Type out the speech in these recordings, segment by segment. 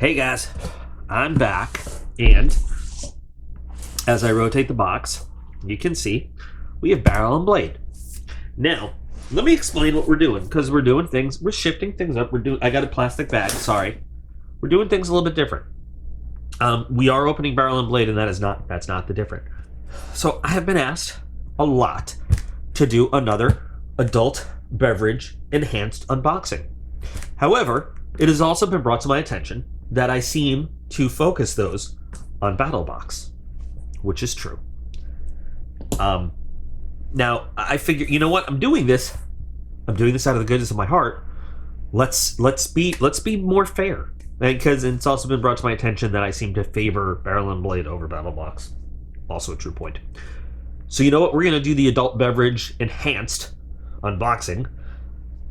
Hey guys, I'm back, and as I rotate the box, you can see we have barrel and blade. Now, let me explain what we're doing, because we're doing things, we're shifting things up. I got a plastic bag, sorry. We're doing things a little bit different. We are opening barrel and blade, and that's not the different. So I have been asked a lot to do another adult beverage enhanced unboxing. However, it has also been brought to my attention that I seem to focus those on BattleBox, which is true. Now I figure, you know what? I'm doing this out of the goodness of my heart. Let's be more fair, because it's also been brought to my attention that I seem to favor Barrel and Blade over BattleBox. Also a true point. So you know what? We're gonna do the adult beverage enhanced unboxing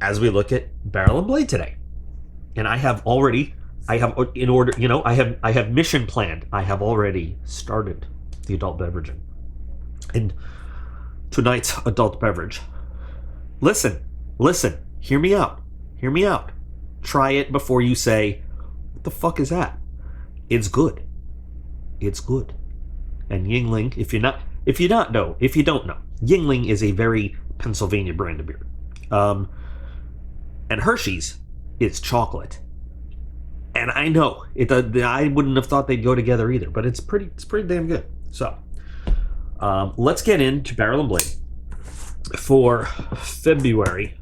as we look at Barrel and Blade today. And I have mission planned. I have already started the adult beveraging. And tonight's adult beverage. Listen, hear me out. Try it before you say, what the fuck is that? It's good. And Yuengling, if you don't know, Yuengling is a very Pennsylvania brand of beer. And Hershey's is chocolate. And I know I wouldn't have thought they'd go together either, but it's pretty damn good. So let's get into Barrel and Blade for February.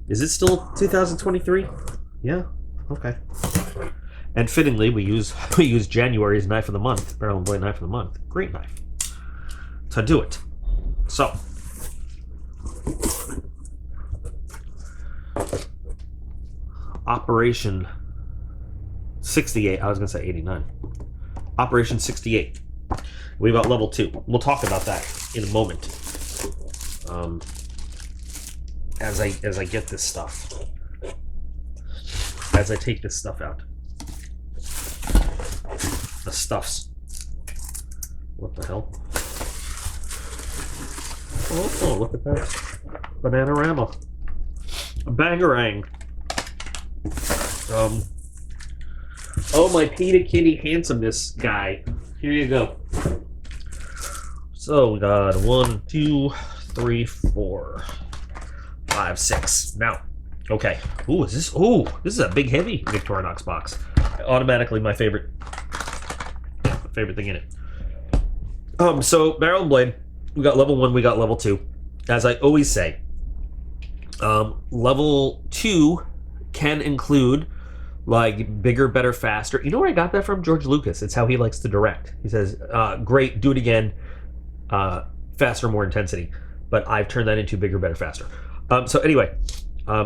Is it still 2023? Yeah. Okay. And fittingly, we use January's knife of the month, Barrel and Blade knife of the month. Great knife to do it. So Operation 68. I was going to say 89. Operation 68. We've got level 2. We'll talk about that in a moment. As I get this stuff. As I take this stuff out. The stuffs. What the hell? Oh, look at that. Bananarama. A bangarang. Oh, my Peter Kitty handsomeness guy. Here you go. So we got 1, 2, 3, 4, 5, 6. Now, okay. Ooh, this is a big, heavy Victorinox box. Automatically my favorite thing in it. So Barrel and Blade, we got level 1, we got level 2. As I always say, level 2 can include like bigger, better, faster. You know where I got that from? George Lucas. It's how he likes to direct. He says, great, do it again, faster, more intensity. But I've turned that into bigger, better, faster. So anyway,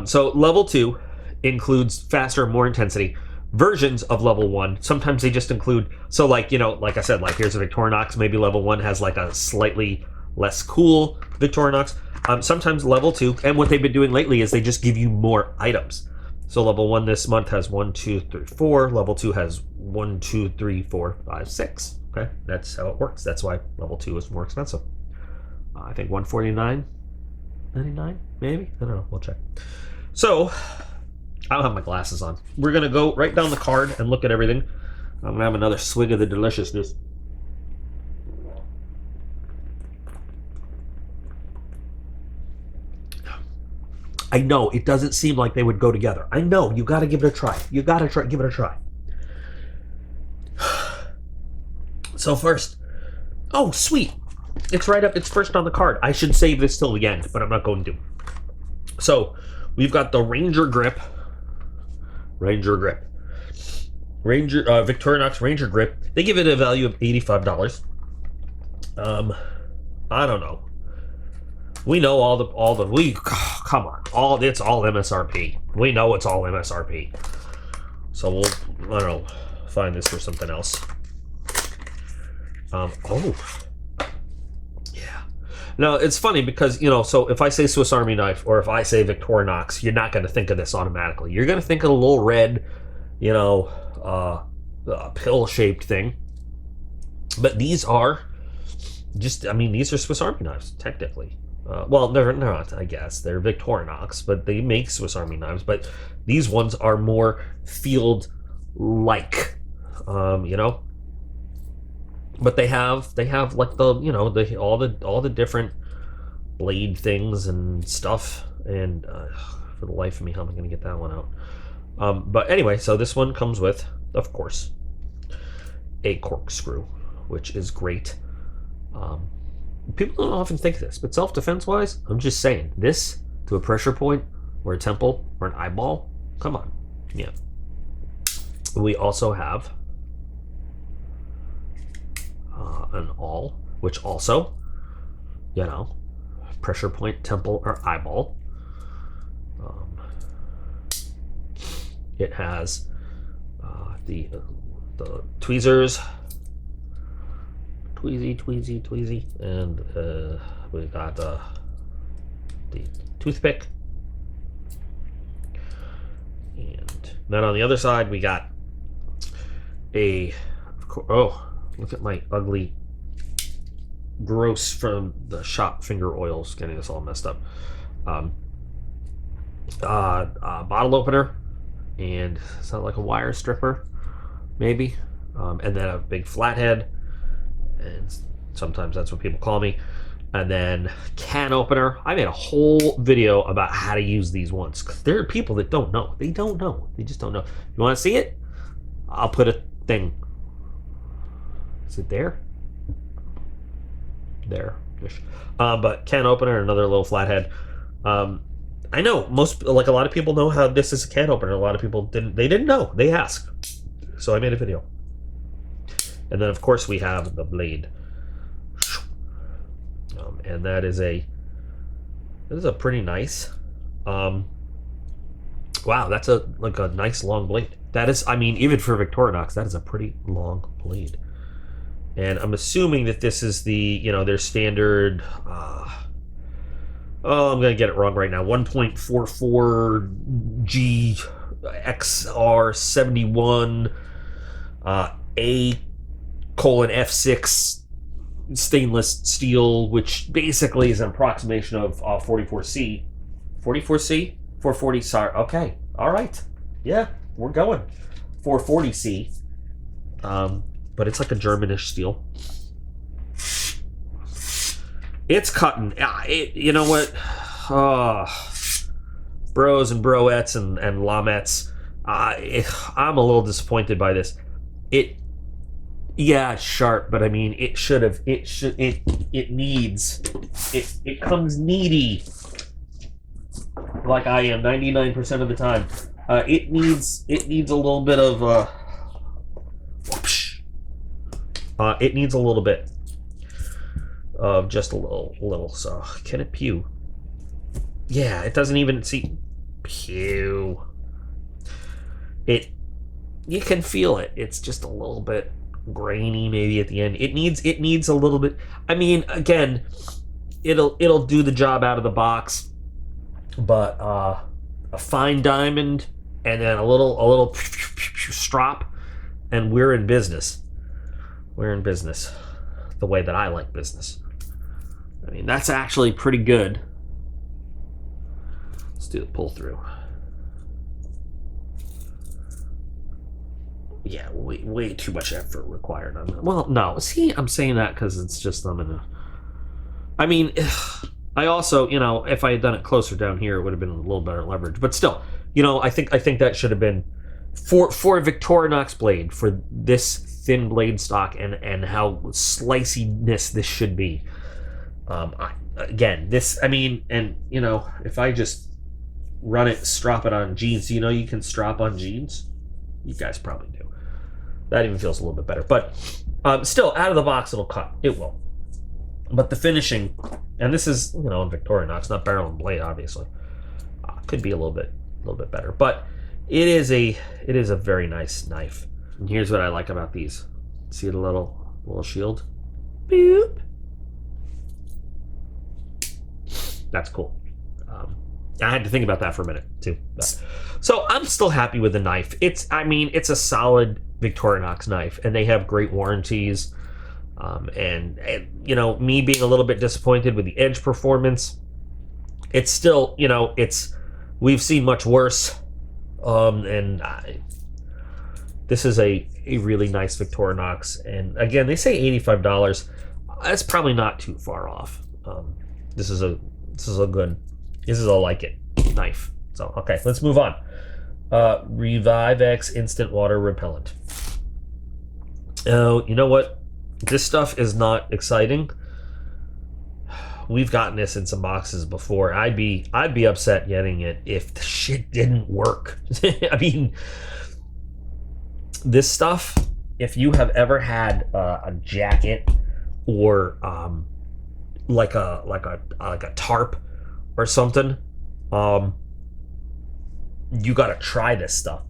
so level 2 includes faster, more intensity versions of level 1. Sometimes they just include, so like, you know, like I said, like here's a Victorinox, maybe level 1 has like a slightly less cool Victorinox. Sometimes level 2, and what they've been doing lately is they just give you more items. So level 1 this month has 1, 2, 3, 4. Level 2 has 1, 2, 3, 4, 5, 6. Okay, that's how it works. That's why level 2 is more expensive. I think $149.99, maybe. I don't know. We'll check. So I don't have my glasses on. We're gonna go right down the card and look at everything. I'm gonna have another swig of the deliciousness. I know it doesn't seem like they would go together. I know, you got to give it a try. Give it a try. So first, oh sweet, it's right up. It's first on the card. I should save this till the end, but I'm not going to. So we've got the Ranger Grip. Victorinox Ranger Grip. They give it a value of $85. I don't know. We know come on, it's all MSRP. We know it's all MSRP. So we'll, I don't know, find this for something else. Yeah. Now it's funny because, you know, so if I say Swiss Army knife or if I say Victorinox, you're not going to think of this automatically. You're going to think of a little red, you know, pill-shaped thing. But these are just, I mean, these are Swiss Army knives, technically. Well, they're not, I guess. They're Victorinox, but they make Swiss Army knives. But these ones are more field like, you know. But they have like the, you know, the all the different blade things and stuff. And for the life of me, how am I going to get that one out? But anyway, so this one comes with, of course, a corkscrew, which is great. People don't often think this, but self-defense wise, I'm just saying, this to a pressure point or a temple or an eyeball, come on. Yeah. We also have an awl, which also, you know, pressure point, temple, or eyeball. It has the tweezers, tweezy, and we got the toothpick. And then on the other side, we got oh, look at my ugly, gross from the shop finger oils getting this all messed up. Bottle opener, and is that like a wire stripper, maybe? And then a big flathead, and sometimes that's what people call me. And then can opener. I made a whole video about how to use these ones, because there are people that don't know. They don't know. They just don't know. You want to see it? I'll put a thing. Is it there? There-ish. But can opener, another little flathead. I know a lot of people know how this is a can opener. A lot of people didn't know. They asked. So I made a video. And then of course we have the blade. And that is a pretty nice, wow, that's a nice long blade. That is, I mean, even for Victorinox, that is a pretty long blade. And I'm assuming that this is the, you know, their standard, I'm going to get it wrong right now, 1.44 G XR71 A:(F6) stainless steel, which basically is an approximation of 44C. 44C? 440, sorry. Okay. All right. Yeah, we're going. 440C. But it's like a Germanish steel. It's cutting. You know what? Bros and broettes and lamettes. I'm a little disappointed by this. Yeah, it's sharp, but I mean, it comes needy, like I am 99% of the time. It needs a little bit of it needs a little bit of just a little. So can it pew? Yeah, it doesn't even see pew. You can feel it. It's just a little bit grainy maybe at the end. It needs a little bit. I mean, again, it'll do the job out of the box, but a fine diamond and then a little strop, and we're in business. We're in business the way that I like business. I mean, that's actually pretty good. Let's do the pull through. Yeah, way too much effort required on that. Well, no, see, I'm saying that because it's just I mean, I also, you know, if I had done it closer down here, it would have been a little better leverage. But still, you know, I think that should have been for a Victorinox blade, for this thin blade stock and how sliciness this should be. Again, this, I mean, and you know, if I just run it, strap it on jeans, you know, you can strap on jeans. You guys probably do. That even feels a little bit better. But still, out of the box, it'll cut. It will. But the finishing, and this is, you know, in Victorinox, not barrel and blade, obviously, could be a little bit better. But it is a very nice knife. And here's what I like about these. See the little shield? Boop. That's cool. I had to think about that for a minute too. So I'm still happy with the knife. It's a solid Victorinox knife, and they have great warranties. And you know, me being a little bit disappointed with the edge performance, it's still, you know, we've seen much worse. And This is a really nice Victorinox, and again, they say $85. That's probably not too far off. This is a good, this is a like it knife. So okay, let's move on. Revive X Instant Water Repellent. Oh, you know what? This stuff is not exciting. We've gotten this in some boxes before. I'd be upset getting it if the shit didn't work. I mean, this stuff, if you have ever had a jacket or like a tarp or something, you gotta try this stuff.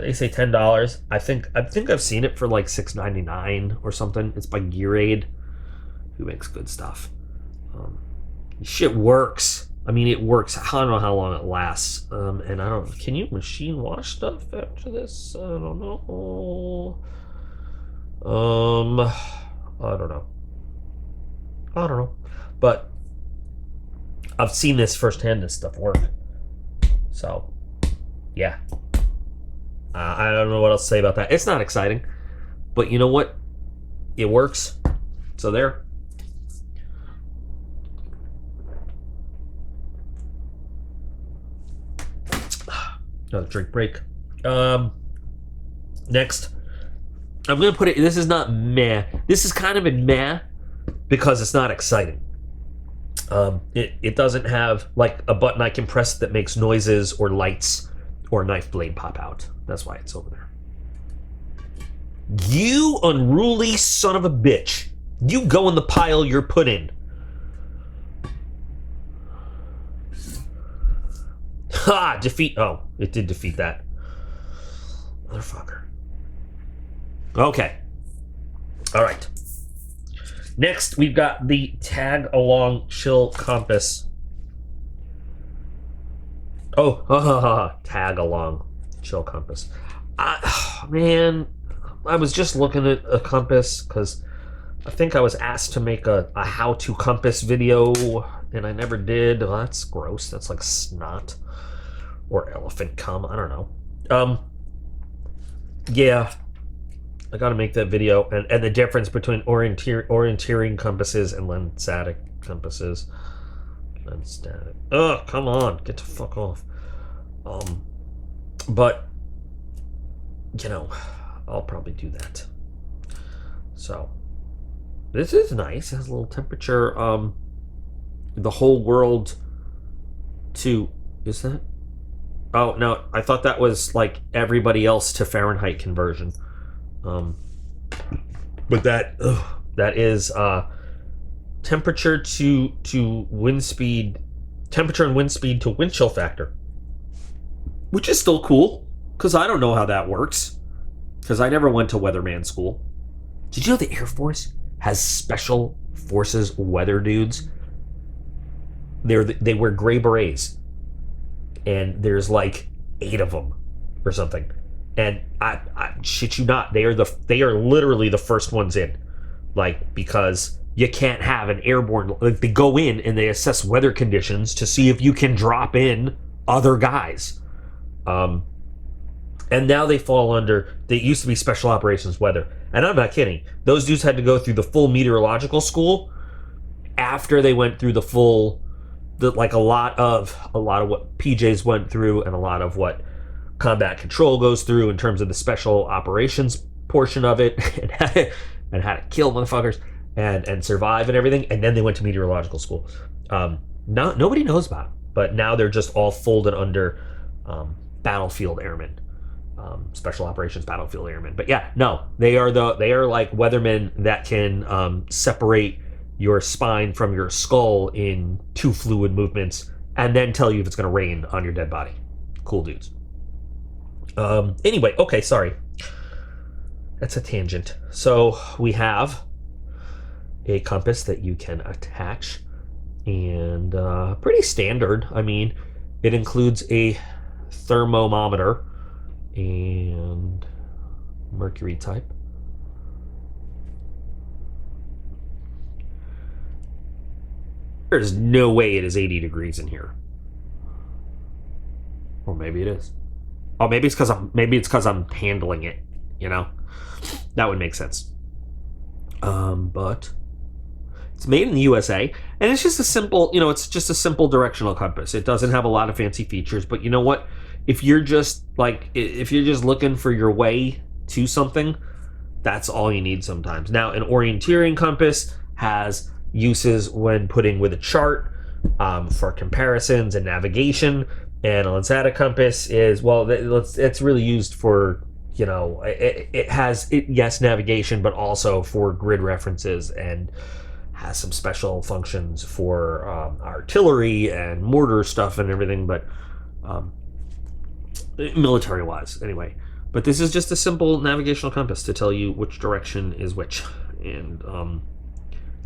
They say $10. I think I've seen it for like $6.99 or something. It's by Gearade, who makes good stuff. Shit works. I mean, it works. I don't know how long it lasts. And I don't. Can you machine wash stuff after this? I don't know. I don't know. I don't know. But I've seen this firsthand. This stuff work. So, yeah. I don't know what else to say about that. It's not exciting, but you know what? It works. So there. Another drink break. Next, I'm gonna put it. This is not meh. This is kind of a meh because it's not exciting. It doesn't have like a button I can press that makes noises or lights or a knife blade pop out. That's why it's over there. You unruly son of a bitch! You go in the pile you're put in. Ha! Defeat. Oh, it did defeat that. Motherfucker. Okay. Alright. Next, we've got the Tag Along Chill Compass. Oh, Tag Along Chill Compass. Man, I was just looking at a compass because I think I was asked to make a how-to compass video, and I never did. Well, that's gross. That's like snot. Or elephant cum, I don't know. Yeah, I gotta make that video, and the difference between orienteering compasses and lens static compasses. Lens static. Oh, come on, get the fuck off. But you know, I'll probably do that. So this is nice. It has a little temperature. The whole world. To is that? Oh, no, I thought that was like everybody else to Fahrenheit conversion. But that is temperature to wind speed, temperature and wind speed to wind chill factor, which is still cool because I don't know how that works because I never went to weatherman school. Did you know the Air Force has special forces weather dudes? They wear gray berets. And there's like 8 of them or something, and I shit you not, they are literally the first ones in, like, because you can't have an airborne, like, they go in and they assess weather conditions to see if you can drop in other guys, and now they fall under, they used to be special operations weather, and I'm not kidding, those dudes had to go through the full meteorological school after they went through the full. Like a lot of what PJs went through and a lot of what combat control goes through in terms of the special operations portion of it and how to kill motherfuckers and survive and everything, and then they went to meteorological school. Nobody knows about it, but now they're just all folded under battlefield airmen, special operations battlefield airmen. But yeah, no, they are like weathermen that can separate your spine from your skull in 2 fluid movements and then tell you if it's going to rain on your dead body. Cool dudes. Anyway, okay, sorry. That's a tangent. So we have a compass that you can attach, and pretty standard. I mean, it includes a thermometer and mercury type. There's no way it is 80 degrees in here. Or maybe it is. Oh, maybe it's because I'm handling it. You know, that would make sense. But it's made in the USA, and it's just a simple, it's just a simple directional compass. It doesn't have a lot of fancy features, but you know what? If you're just looking for your way to something, that's all you need sometimes. Now, an orienteering compass has uses when putting with a chart, for comparisons and navigation. And a Landsat compass is, well, it's really used for, it has yes, navigation, but also for grid references, and has some special functions for artillery and mortar stuff and everything, but military wise anyway. But this is just a simple navigational compass to tell you which direction is which. And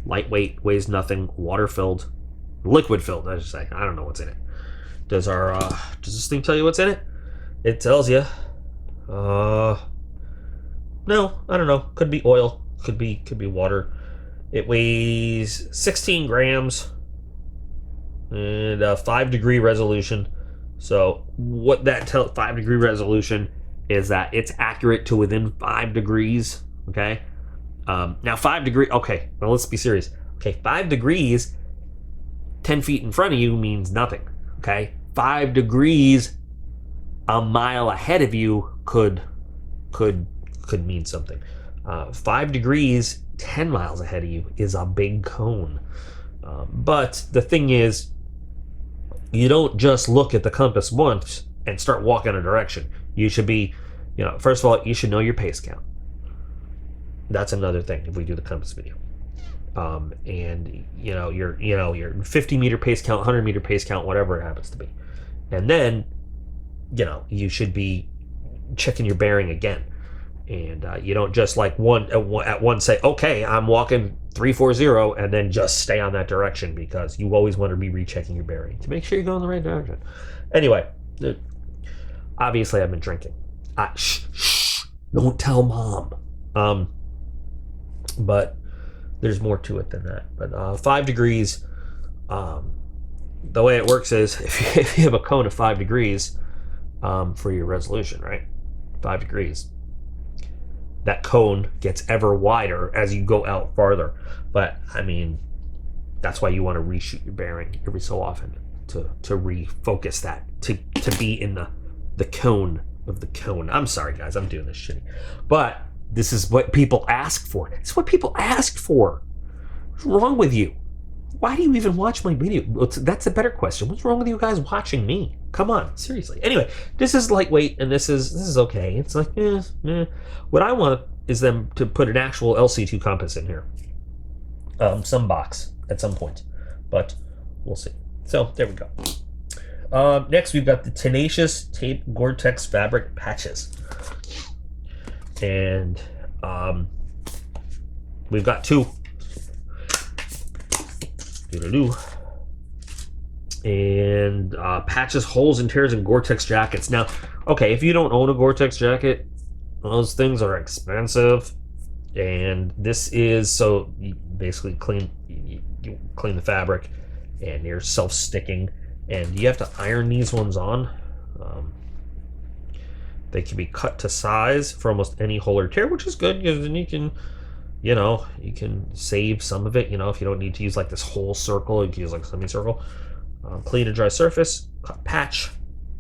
lightweight, weighs nothing, water filled, liquid filled, I should say. I don't know what's in it. Does this thing tell you what's in it? It tells you. No, I don't know. Could be oil. Could be water. It weighs 16 grams and a 5-degree resolution. So what that tells, 5-degree resolution, is that it's accurate to within 5 degrees. Okay. Now 5 degrees. Okay. Well, let's be serious. Okay. 5 degrees, 10 feet in front of you means nothing. Okay. 5 degrees a mile ahead of you could mean something. 5 degrees 10 miles ahead of you is a big cone. But the thing is, you don't just look at the compass once and start walking a direction. You should be, first of all, you should know your pace count. That's another thing if we do the compass video. And your 50 meter pace count, 100 meter pace count, whatever it happens to be. And then, you should be checking your bearing again. And you don't just at once say, okay, I'm walking 340, and then just stay on that direction, because you always want to be rechecking your bearing to make sure you're going the right direction. Anyway, obviously I've been drinking. Shh, don't tell mom. But there's more to it than that. But 5 degrees, the way it works is if you have a cone of 5 degrees for your resolution, right? 5 degrees. That cone gets ever wider as you go out farther. But I mean, that's why you want to reshoot your bearing every so often to refocus that, to be in the cone of the cone. I'm sorry guys, I'm doing this shitty. But this is what people ask for. It's what people asked for. What's wrong with you? Why do you even watch my video? That's a better question. What's wrong with you guys watching me? Come on, seriously. Anyway, this is lightweight, and this is okay. It's like, What I want is them to put an actual LC2 compass in here. Some box at some point, but we'll see. So there we go. Next, we've got the Tenacious Tape Gore-Tex Fabric Patches. And we've got 2. And patches holes and tears in Gore-Tex jackets. Now, okay, if you don't own a Gore-Tex jacket, those things are expensive. And this is, so you basically you clean the fabric, and you're self-sticking, and you have to iron these ones on. They can be cut to size for almost any hole or tear, which is good, because then you can, you can save some of it. If you don't need to use like this whole circle, you can use like a semicircle. Clean and dry surface, cut patch,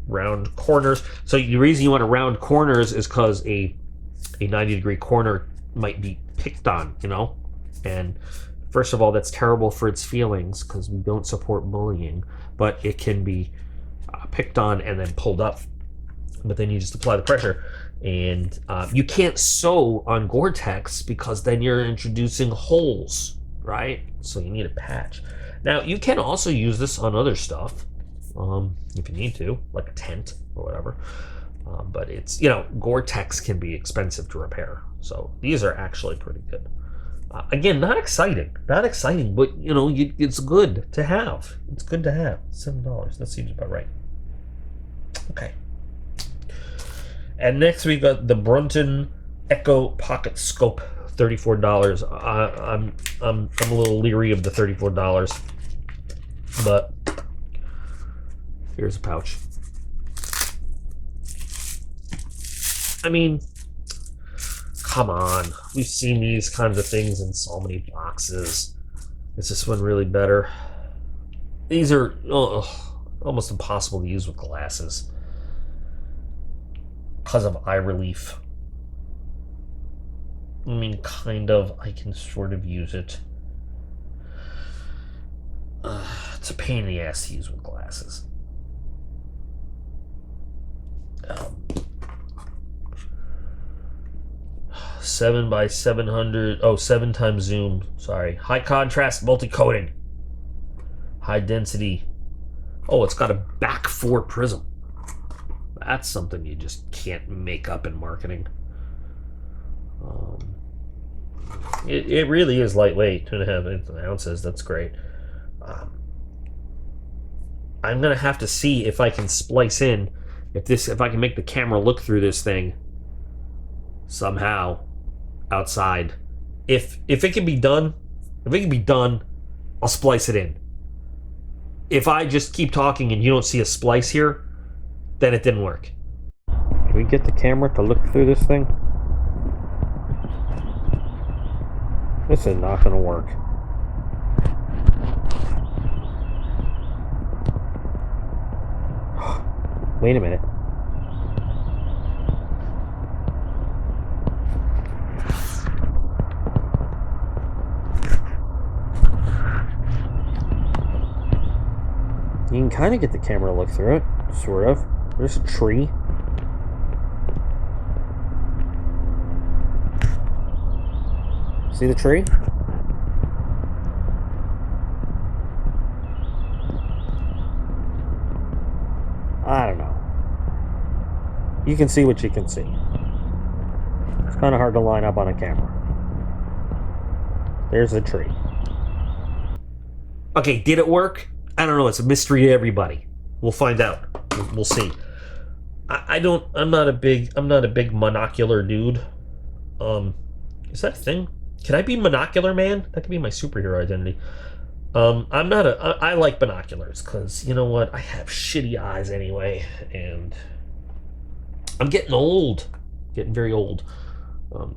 round corners. So the reason you want to round corners is because a 90-degree corner might be picked on, and first of all, that's terrible for its feelings, because we don't support bullying, but it can be picked on and then pulled up. But then you just apply the pressure, and you can't sew on Gore-Tex, because then you're introducing holes, right? So you need a patch. Now, you can also use this on other stuff, if you need to, like a tent or whatever. But it's, Gore-Tex can be expensive to repair. So these are actually pretty good. Again, not exciting, but it's good to have. It's good to have. $7. That seems about right. Okay. And next we got the Brunton Echo Pocket Scope, $34. I'm a little leery of the $34, but here's a pouch. I mean, come on. We've seen these kinds of things in so many boxes. Is this one really better? These are almost impossible to use with glasses because of eye relief. I mean, kind of. I can sort of use it. It's a pain in the ass to use with glasses. 7 by 700. Oh, 7 times zoom. Sorry. High contrast multi-coating. High density. Oh, it's got a back 4 prism. That's something you just can't make up in marketing. It really is lightweight, 2.5 ounces. That's great. I'm gonna have to see if I can splice in, if I can make the camera look through this thing somehow outside. If it can be done, I'll splice it in. If I just keep talking and you don't see a splice here, then it didn't work. Can we get the camera to look through this thing? This is not gonna work. Wait a minute. You can kind of get the camera to look through it, sort of. There's a tree. See the tree? I don't know. You can see what you can see. It's kind of hard to line up on a camera. There's the tree. Okay, did it work? I don't know. It's a mystery to everybody. We'll find out. We'll see. I'm not a big monocular dude. Is that a thing? Can I be monocular man? That could be my superhero identity. I like binoculars because, you know what, I have shitty eyes anyway, and I'm getting old, getting very old.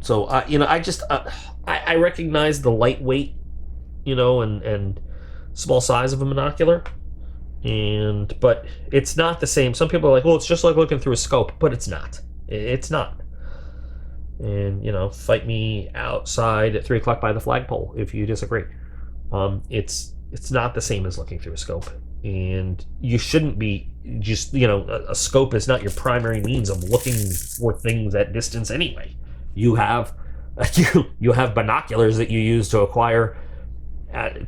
So I recognize the lightweight, and small size of a monocular, but it's not the same. Some people are like, well, it's just like looking through a scope, but it's not. It's not. And fight me outside at 3 o'clock by the flagpole if you disagree. It's not the same as looking through a scope, and you shouldn't be just, a scope is not your primary means of looking for things at distance anyway. You have you have binoculars that you use to acquire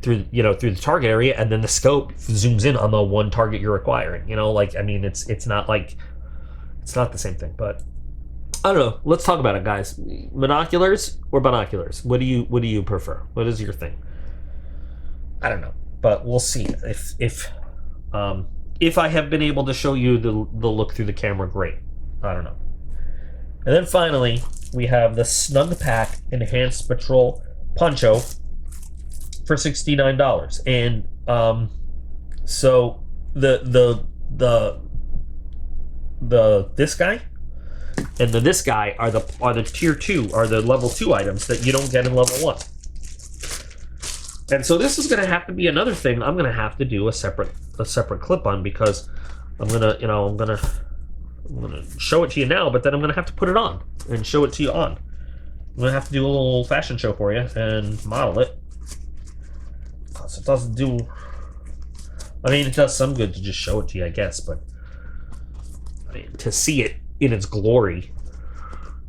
through the target area, and then the scope zooms in on the one target you're acquiring. It's not the same thing, but I don't know. Let's talk about it, guys. Monoculars or binoculars? What do you prefer? What is your thing? I don't know, but we'll see. If I have been able to show you the look through the camera, great. I don't know. And then finally, we have the Snug Pack Enhanced Patrol Poncho for $69. And so the this guy and this guy are the tier 2, are the level 2 items that you don't get in level 1. And so this is going to have to be another thing I'm going to have to do a separate clip on, because I'm going to show it to you now, but then I'm going to have to put it on and show it to you on. I'm going to have to do a little fashion show for you and model it, because it doesn't do, it does some good to just show it to you, I guess, but to see it in its glory,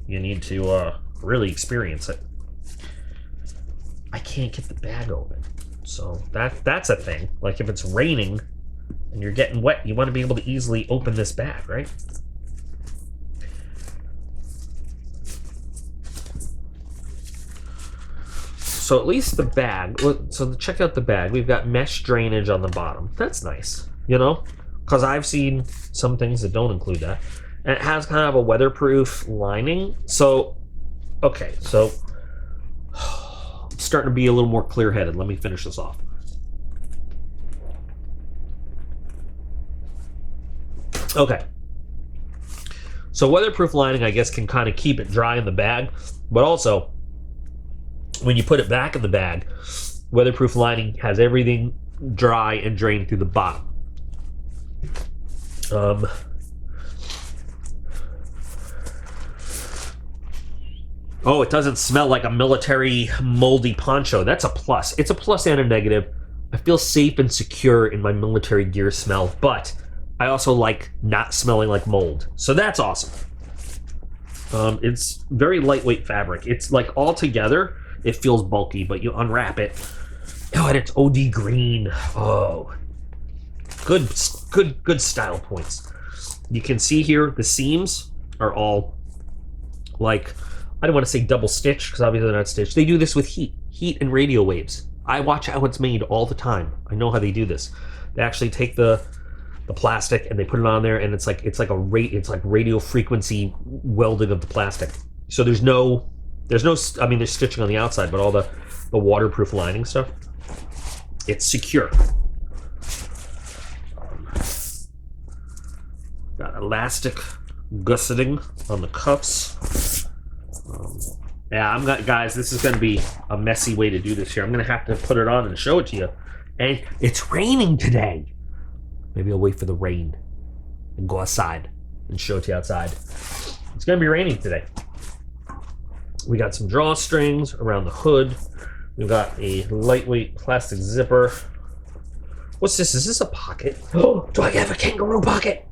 you need to really experience it. I can't get the bag open, so that's a thing. Like, if it's raining and you're getting wet, you want to be able to easily open this bag, right? So at least the bag. So check out the bag. We've got mesh drainage on the bottom. That's nice, because I've seen some things that don't include that. And it has kind of a weatherproof lining. So, okay, so it's starting to be a little more clear-headed. Let me finish this off. Okay. So weatherproof lining, I guess, can kind of keep it dry in the bag, but also when you put it back in the bag, weatherproof lining has everything dry and drained through the bottom. Oh, it doesn't smell like a military moldy poncho. That's a plus. It's a plus and a negative. I feel safe and secure in my military gear smell, but I also like not smelling like mold. So that's awesome. It's very lightweight fabric. It's like all together, it feels bulky, but you unwrap it. Oh, and it's OD green. Oh, good style points. You can see here the seams are all like, I don't want to say double stitch because obviously they're not stitched. They do this with heat and radio waves. I watch how it's made all the time. I know how they do this. They actually take the plastic and they put it on there, and it's like radio frequency welding of the plastic. So there's no. I mean, there's stitching on the outside, but all the waterproof lining stuff, it's secure. Got elastic gusseting on the cuffs. Yeah, guys, this is going to be a messy way to do this here. I'm going to have to put it on and show it to you. And it's raining today. Maybe I'll wait for the rain and go outside and show it to you outside. It's going to be raining today. We got some drawstrings around the hood. We've got a lightweight plastic zipper. What's this? Is this a pocket? Oh, do I have a kangaroo pocket?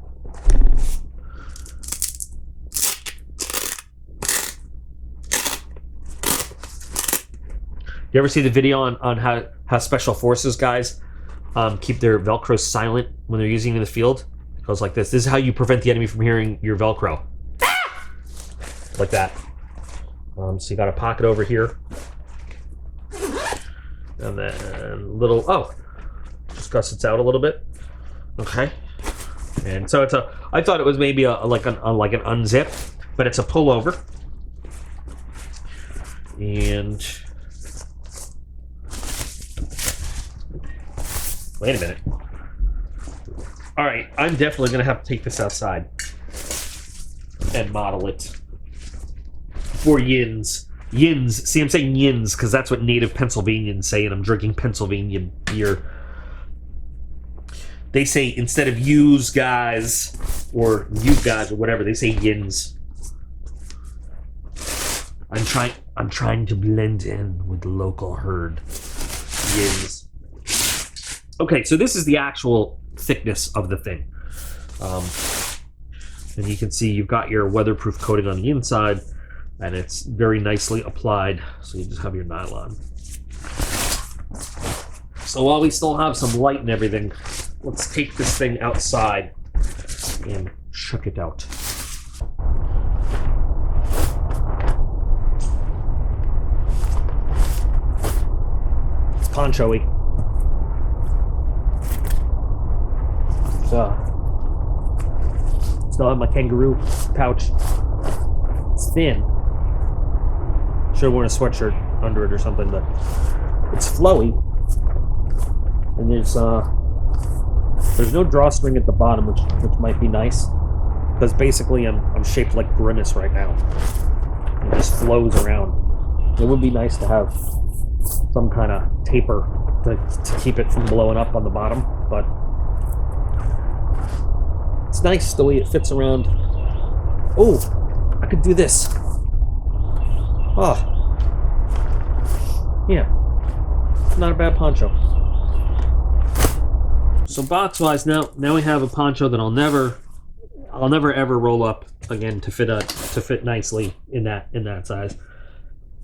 You ever see the video on how Special Forces guys keep their Velcro silent when they're using it in the field? It goes like this. This is how you prevent the enemy from hearing your Velcro. Like that. So you got a pocket over here. And then little, just gussets out a little bit. Okay. And so I thought it was maybe like an unzip, but it's a pullover. And wait a minute. All right, I'm definitely going to have to take this outside and model it for yins. Yins. See, I'm saying yins because that's what native Pennsylvanians say, and I'm drinking Pennsylvania beer. They say, instead of yous guys or you guys or whatever, they say yins. I'm trying to blend in with the local herd. Yins. Okay, so this is the actual thickness of the thing. And you can see you've got your weatherproof coating on the inside, and it's very nicely applied, so you just have your nylon. So while we still have some light and everything, let's take this thing outside and check it out. It's poncho-y. Still have my kangaroo pouch. It's thin. Should have worn a sweatshirt under it or something, but it's flowy. And there's no drawstring at the bottom, which might be nice, because basically I'm shaped like Grimace right now. It just flows around. It would be nice to have some kind of taper to keep it from blowing up on the bottom, but it's nice the way it fits around. Oh, I could do this. Oh, yeah, not a bad poncho. So box-wise, now we have a poncho that I'll never ever roll up again to fit nicely in that size.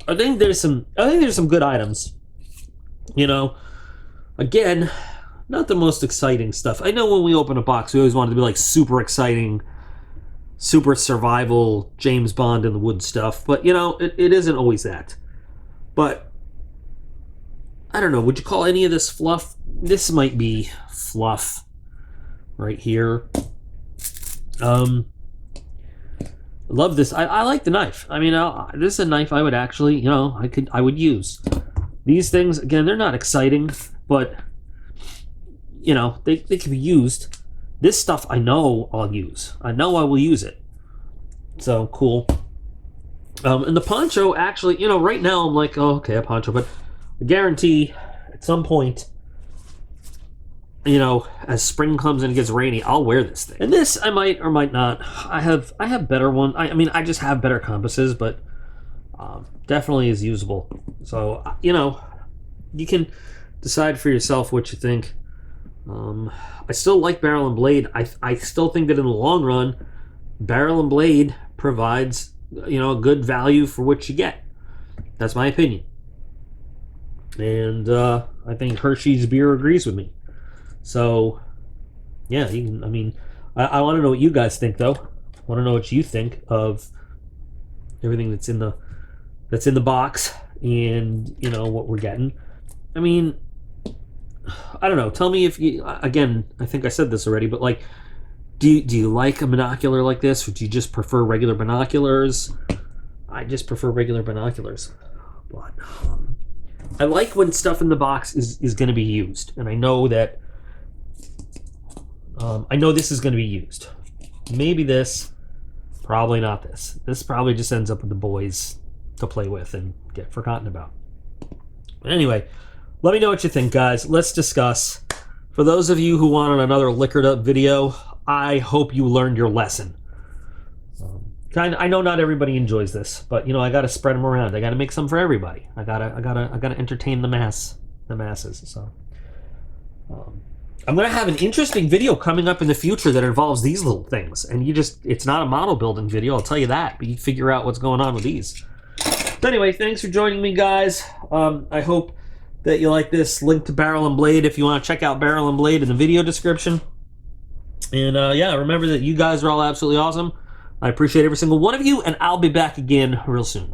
I think there's some good items. You know, again, not the most exciting stuff. I know when we open a box, we always want it to be like super exciting, super survival, James Bond in the wood stuff. But, you know, it isn't always that. But, I don't know. Would you call any of this fluff? This might be fluff right here. Love this. I like the knife. I mean, this is a knife I would actually, you know, I would use. These things, again, they're not exciting, but you know, they can be used. This stuff I know I'll use. I know I will use it. So cool. And the poncho, actually, you know, right now I'm like, oh, okay, a poncho, but I guarantee at some point, you know, as spring comes and it gets rainy, I'll wear this thing. And this I might or might not. I have better one. I mean, I just have better compasses, but definitely is usable. So you know, you can decide for yourself what you think. I still like barrel and blade. I still think that in the long run, barrel and blade provides, you know, a good value for what you get. That's my opinion. And I think Hershey's beer agrees with me. So, yeah, you can, I mean, I want to know what you guys think, though. I want to know what you think of everything that's in the box, and you know what we're getting. I mean, I don't know. Tell me if you. Again, I think I said this already, but like, do you like a binocular like this, or do you just prefer regular binoculars? I just prefer regular binoculars, but I like when stuff in the box is going to be used, and I know that. I know this is going to be used. Maybe this, probably not this. This probably just ends up with the boys to play with and get forgotten about. But anyway, let me know what you think, guys. Let's discuss. For those of you who wanted another liquored up video, I hope you learned your lesson. I know not everybody enjoys this, but you know I got to spread them around. I got to make some for everybody. I gotta entertain the masses. So. I'm going to have an interesting video coming up in the future that involves these little things. And it's not a model building video, I'll tell you that. But you figure out what's going on with these. But anyway, thanks for joining me, guys. I hope that you like this. Link to Barrel and Blade if you want to check out Barrel and Blade in the video description. And yeah, remember that you guys are all absolutely awesome. I appreciate every single one of you, and I'll be back again real soon.